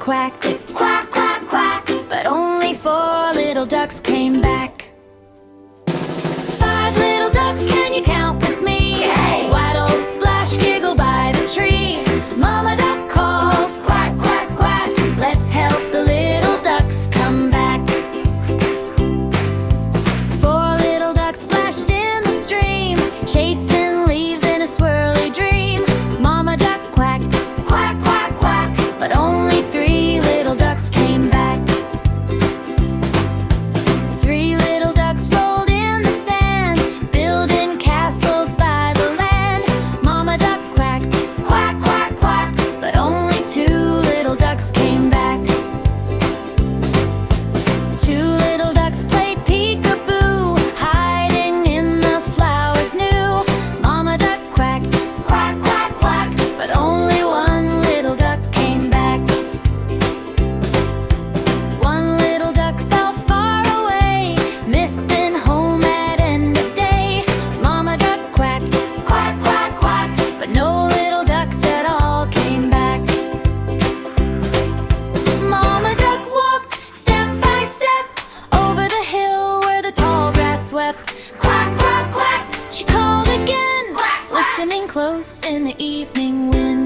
quacked it, quack, quack, quack, but only 4 little ducks came back. 5 little ducks, can you count with me? Hey! Waddle, splash, giggle by the tree. Mama duck calls, quack, quack, quack, let's help the little ducks come back. 4 little ducks splashed in the stream, chasing leaves in a swirly dream. Mama duck quacked, quack, quack, quack, but only 3 little ducks came back. 3 little ducks rolled in the sand, building castles by the land. Mama duck quacked, quack, quack, quack, but only 2 little ducks came back. 2 little ducks played peekaboo, hiding in the flowers new. Mama duck quacked, quack, quack, quack, but only 1 little duck came back. 1 little duck felt far away, missing home at end of day. Mama duck quacked, quack, quack, quack, but no little ducks at all came back. Mama duck walked step by step over the hill where the tall grass swept. Quack, quack, quack, she called again, quack, quack, listening close in the evening wind.